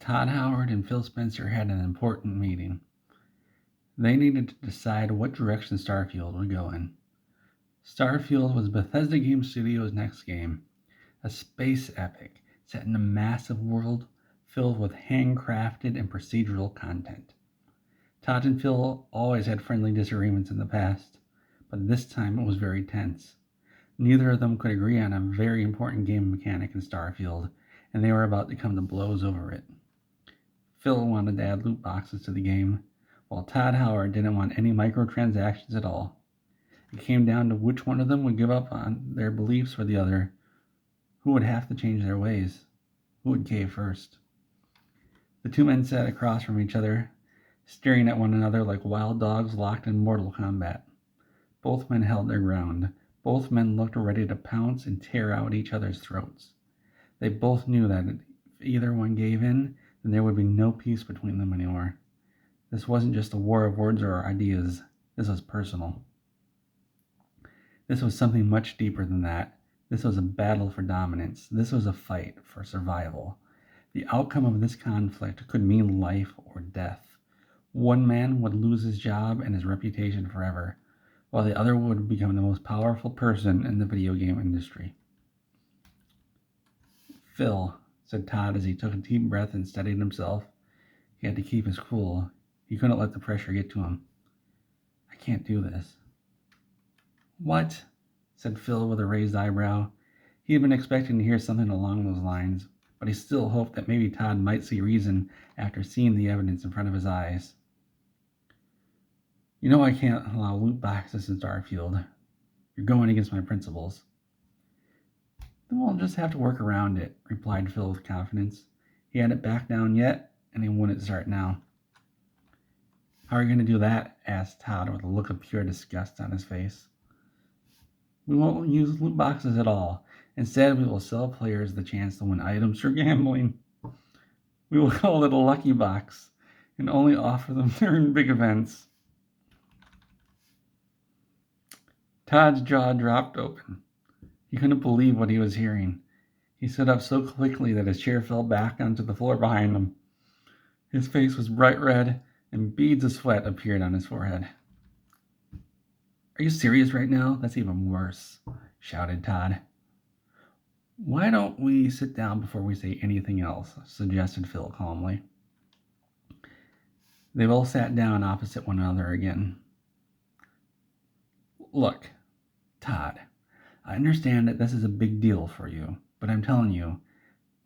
Todd Howard and Phil Spencer had an important meeting. They needed to decide what direction Starfield would go in. Starfield was Bethesda Game Studios' next game, a space epic set in a massive world filled with handcrafted and procedural content. Todd and Phil always had friendly disagreements in the past, but this time it was very tense. Neither of them could agree on a very important game mechanic in Starfield, and they were about to come to blows over it. Phil wanted to add loot boxes to the game, while Todd Howard didn't want any microtransactions at all. It came down to which one of them would give up on their beliefs for the other, who would have to change their ways, who would cave first. The two men sat across from each other, staring at one another like wild dogs locked in mortal combat. Both men held their ground. Both men looked ready to pounce and tear out each other's throats. They both knew that if either one gave in, then there would be no peace between them anymore. This wasn't just a war of words or ideas. This was personal. This was something much deeper than that. This was a battle for dominance. This was a fight for survival. The outcome of this conflict could mean life or death. One man would lose his job and his reputation forever, while the other would become the most powerful person in the video game industry. "Phil," said Todd as he took a deep breath and steadied himself. He had to keep his cool. He couldn't let the pressure get to him. "I can't do this." "What?" said Phil with a raised eyebrow. He had been expecting to hear something along those lines, but he still hoped that maybe Todd might see reason after seeing the evidence in front of his eyes. "You know I can't allow loot boxes in Starfield. You're going against my principles." "Then we'll just have to work around it," replied Phil with confidence. He hadn't backed down yet, and he wouldn't start now. "How are you going to do that?" asked Todd with a look of pure disgust on his face. "We won't use loot boxes at all. Instead, we will sell players the chance to win items through gambling. We will call it a lucky box and only offer them during big events." Todd's jaw dropped open. He couldn't believe what he was hearing. He stood up so quickly that his chair fell back onto the floor behind him. His face was bright red, and beads of sweat appeared on his forehead. "Are you serious right now? That's even worse," shouted Todd. "Why don't we sit down before we say anything else?" suggested Phil calmly. They both sat down opposite one another again. "Look, Todd, I understand that this is a big deal for you, but I'm telling you,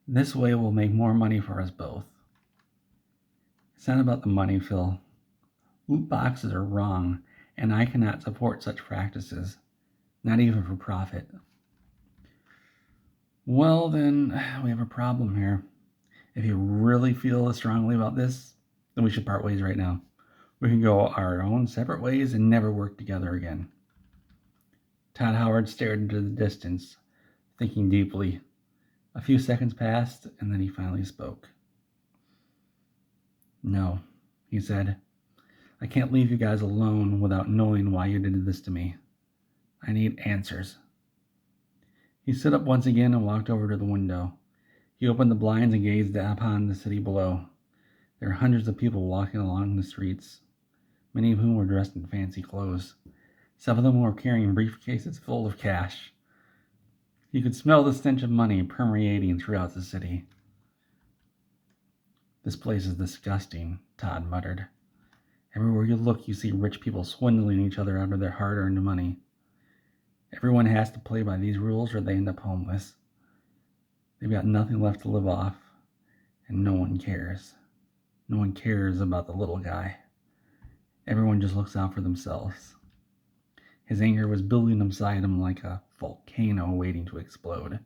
this way will make more money for us both." "It's not about the money, Phil. Loot boxes are wrong, and I cannot support such practices, not even for profit." "Well, then, we have a problem here. If you really feel as strongly about this, then we should part ways right now. We can go our own separate ways and never work together again." Todd Howard stared into the distance, thinking deeply. A few seconds passed, and then he finally spoke. "No," he said. "I can't leave you guys alone without knowing why you did this to me. I need answers." He stood up once again and walked over to the window. He opened the blinds and gazed upon the city below. There were hundreds of people walking along the streets, many of whom were dressed in fancy clothes. Some of them were carrying briefcases full of cash. He could smell the stench of money permeating throughout the city. "This place is disgusting," Todd muttered. "Everywhere you look, you see rich people swindling each other out of their hard-earned money. Everyone has to play by these rules or they end up homeless. They've got nothing left to live off, and no one cares. No one cares about the little guy. Everyone just looks out for themselves." His anger was building inside him like a volcano waiting to explode.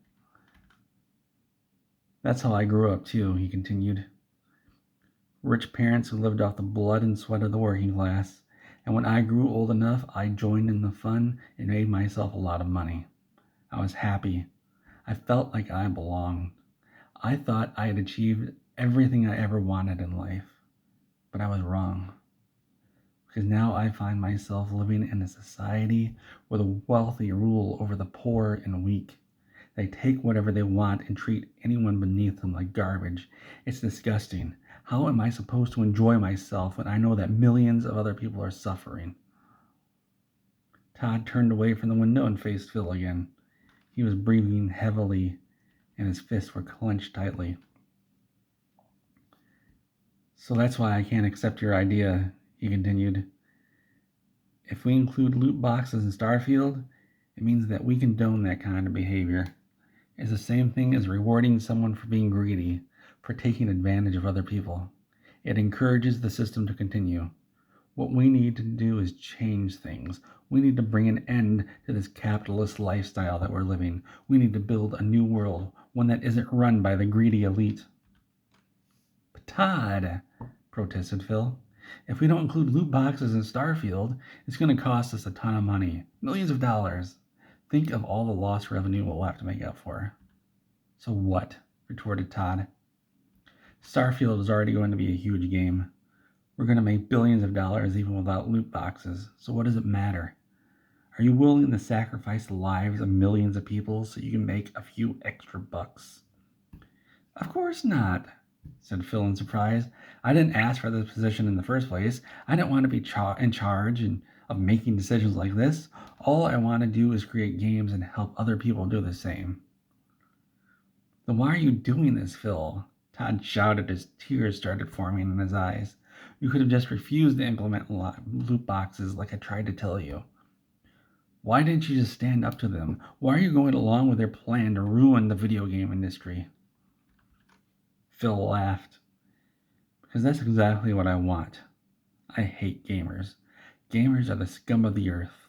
"That's how I grew up too," he continued. "Rich parents who lived off the blood and sweat of the working class. And when I grew old enough, I joined in the fun and made myself a lot of money. I was happy. I felt like I belonged. I thought I had achieved everything I ever wanted in life. But I was wrong. Because now I find myself living in a society where the wealthy rule over the poor and weak. They take whatever they want and treat anyone beneath them like garbage. It's disgusting. How am I supposed to enjoy myself when I know that millions of other people are suffering? Todd turned away from the window and faced Phil again. He was breathing heavily, and his fists were clenched tightly. So that's why I can't accept your idea, he continued. If we include loot boxes in Starfield, it means that we condone that kind of behavior. It's the same thing as rewarding someone for being greedy, for taking advantage of other people. It encourages the system to continue. What we need to do is change things. We need to bring an end to this capitalist lifestyle that we're living. We need to build a new world, one that isn't run by the greedy elite. But Todd, protested Phil, if we don't include loot boxes in Starfield, it's going to cost us a ton of money, millions of dollars. Think of all the lost revenue we'll have to make up for. So what? Retorted Todd. Starfield is already going to be a huge game. We're going to make billions of dollars even without loot boxes, so what does it matter? Are you willing to sacrifice the lives of millions of people so you can make a few extra bucks? Of course not, said Phil in surprise. I didn't ask for this position in the first place. I didn't want to be in charge of making decisions like this. All I want to do is create games and help other people do the same. Then why are you doing this, Phil? Todd shouted as tears started forming in his eyes. You could have just refused to implement loot boxes like I tried to tell you. Why didn't you just stand up to them? Why are you going along with their plan to ruin the video game industry? Phil laughed. Because that's exactly what I want. I hate gamers. Gamers are the scum of the earth.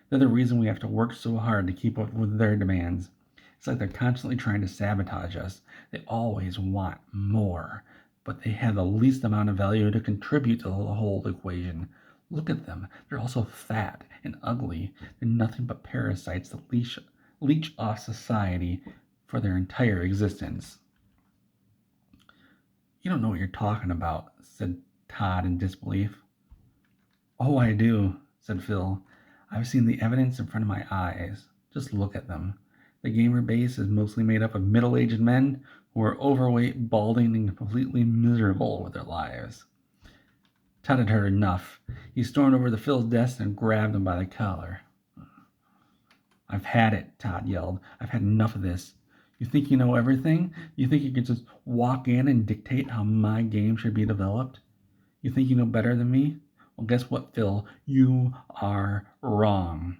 They're the reason we have to work so hard to keep up with their demands. It's like they're constantly trying to sabotage us. They always want more, but they have the least amount of value to contribute to the whole equation. Look at them. They're also fat and ugly. They're nothing but parasites that leech off society for their entire existence. You don't know what you're talking about, said Todd in disbelief. Oh, I do, said Phil. I've seen the evidence in front of my eyes. Just look at them. The gamer base is mostly made up of middle-aged men who are overweight, balding, and completely miserable with their lives. Todd had heard enough. He stormed over to Phil's desk and grabbed him by the collar. I've had it, Todd yelled. I've had enough of this. You think you know everything? You think you can just walk in and dictate how my game should be developed? You think you know better than me? Well, guess what, Phil? You are wrong.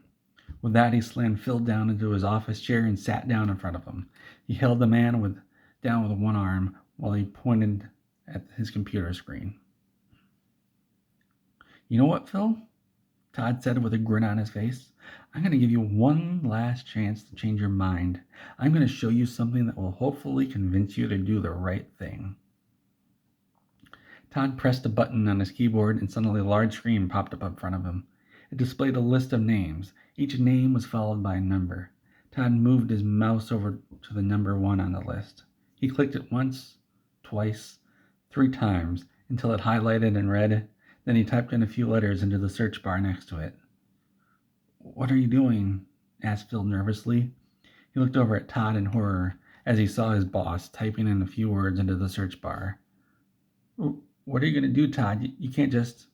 With that, he slammed Phil down into his office chair and sat down in front of him. He held the man down with one arm while he pointed at his computer screen. You know what, Phil? Todd said with a grin on his face. I'm going to give you one last chance to change your mind. I'm going to show you something that will hopefully convince you to do the right thing. Todd pressed a button on his keyboard and suddenly a large screen popped up in front of him. It displayed a list of names. Each name was followed by a number. Todd moved his mouse over to the number 1 on the list. He clicked it once, twice, 3 times until it highlighted in red. Then he typed in a few letters into the search bar next to it. What are you doing? Asked Phil nervously. He looked over at Todd in horror as he saw his boss typing in a few words into the search bar. What are you going to do, Todd? You can't just...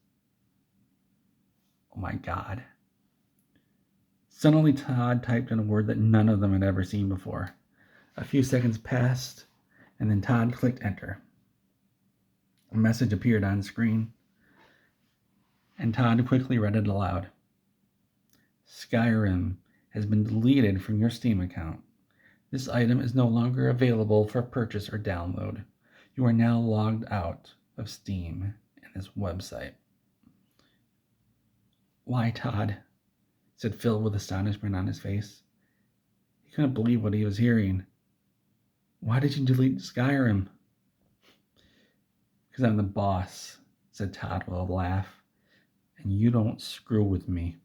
Oh my God. Suddenly Todd typed in a word that none of them had ever seen before. A few seconds passed, and then Todd clicked enter. A message appeared on screen, and Todd quickly read it aloud. Skyrim has been deleted from your Steam account. This item is no longer available for purchase or download. You are now logged out of Steam and this website. Why, Todd? Said Phil with astonishment on his face. He couldn't believe what he was hearing. Why did you delete Skyrim? Because I'm the boss, said Todd with a laugh, and you don't screw with me.